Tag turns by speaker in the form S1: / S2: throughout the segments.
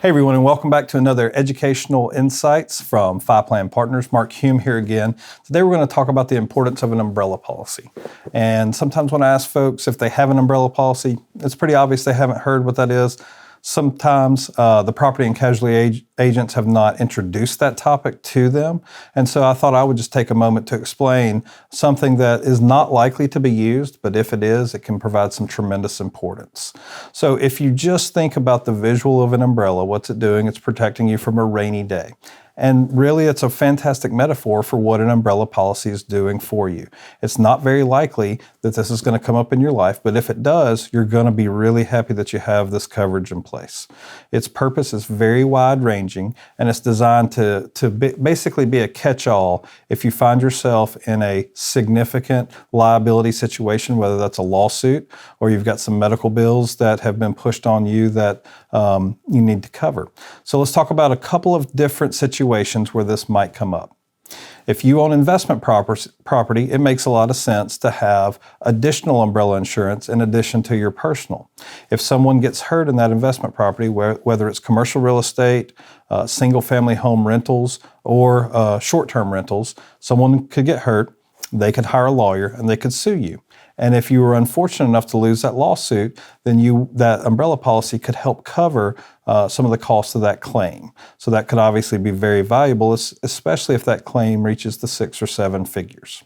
S1: Hey everyone, and welcome back to another Educational Insights from Five Plan Partners. Mark Hume here again. Today we're going to talk about the importance of an umbrella policy. And sometimes when I ask folks if they have an umbrella policy, it's pretty obvious they haven't heard what that is. Sometimes the property and casualty agents have not introduced that topic to them. And so I thought I would just take a moment to explain something that is not likely to be used, but if it is, it can provide some tremendous importance. So if you just think about the visual of an umbrella, what's it doing? It's protecting you from a rainy day. And really, it's a fantastic metaphor for what an umbrella policy is doing for you. It's not very likely that this is going to come up in your life, but if it does, you're going to be really happy that you have this coverage in place. Its purpose is very wide-ranging, and it's designed to basically be a catch-all if you find yourself in a significant liability situation, whether that's a lawsuit or you've got some medical bills that have been pushed on you that you need to cover. So let's talk about a couple of different situations where this might come up. If you own investment property, it makes a lot of sense to have additional umbrella insurance in addition to your personal. If someone gets hurt in that investment property, whether it's commercial real estate, single-family home rentals, or short-term rentals, someone could get hurt, they could hire a lawyer, and they could sue you. And if you were unfortunate enough to lose that lawsuit, then that umbrella policy could help cover some of the costs of that claim. So that could obviously be very valuable, especially if that claim reaches the 6 or 7 figures.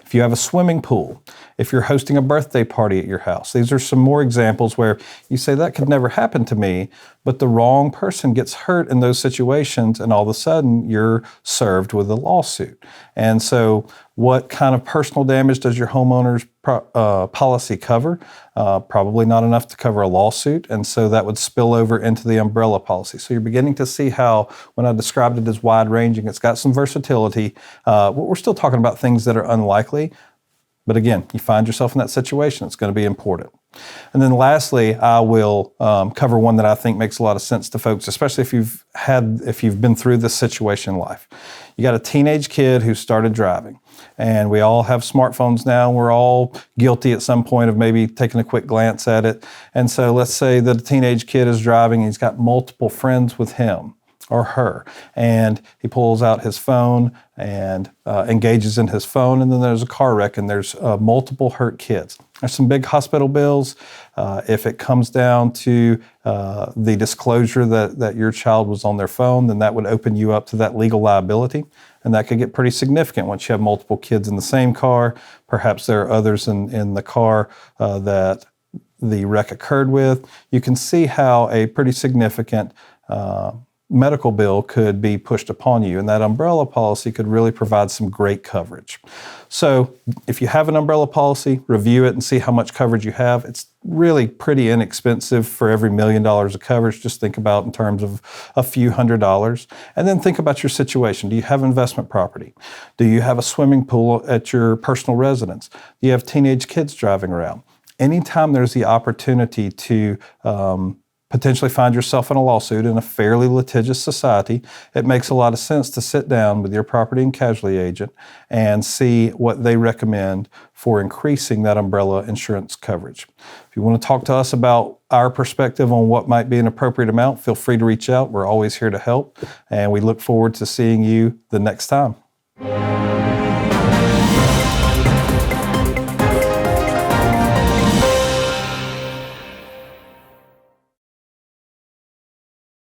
S1: If you have a swimming pool, if you're hosting a birthday party at your house, these are some more examples where you say that could never happen to me, but the wrong person gets hurt in those situations and all of a sudden you're served with a lawsuit. And so what kind of personal damage does your homeowner's policy cover? Probably not enough to cover a lawsuit, and so that would spill over into the umbrella policy. So you're beginning to see how, when I described it as wide-ranging, it's got some versatility. We're still talking about things that are unlikely, but again, you find yourself in that situation, it's going to be important. And then lastly, I will cover one that I think makes a lot of sense to folks, especially if you've been through this situation in life. You got a teenage kid who started driving, and we all have smartphones now. We're all guilty at some point of maybe taking a quick glance at it. And so let's say that a teenage kid is driving, and he's got multiple friends with him or her, and he pulls out his phone and engages in his phone, and then there's a car wreck and there's multiple hurt kids. There's some big hospital bills. If it comes down to the disclosure that your child was on their phone, then that would open you up to that legal liability, and that could get pretty significant once you have multiple kids in the same car. Perhaps there are others in the car that the wreck occurred with. You can see how a pretty significant medical bill could be pushed upon you, and that umbrella policy could really provide some great coverage. So if you have an umbrella policy, review it and see how much coverage you have. It's really pretty inexpensive for every $1 million of coverage. Just think about in terms of a few $100s. And then think about your situation. Do you have investment property? Do you have a swimming pool at your personal residence? Do you have teenage kids driving around? Anytime there's the opportunity to potentially find yourself in a lawsuit in a fairly litigious society, it makes a lot of sense to sit down with your property and casualty agent and see what they recommend for increasing that umbrella insurance coverage. If you want to talk to us about our perspective on what might be an appropriate amount, feel free to reach out. We're always here to help, and we look forward to seeing you the next time.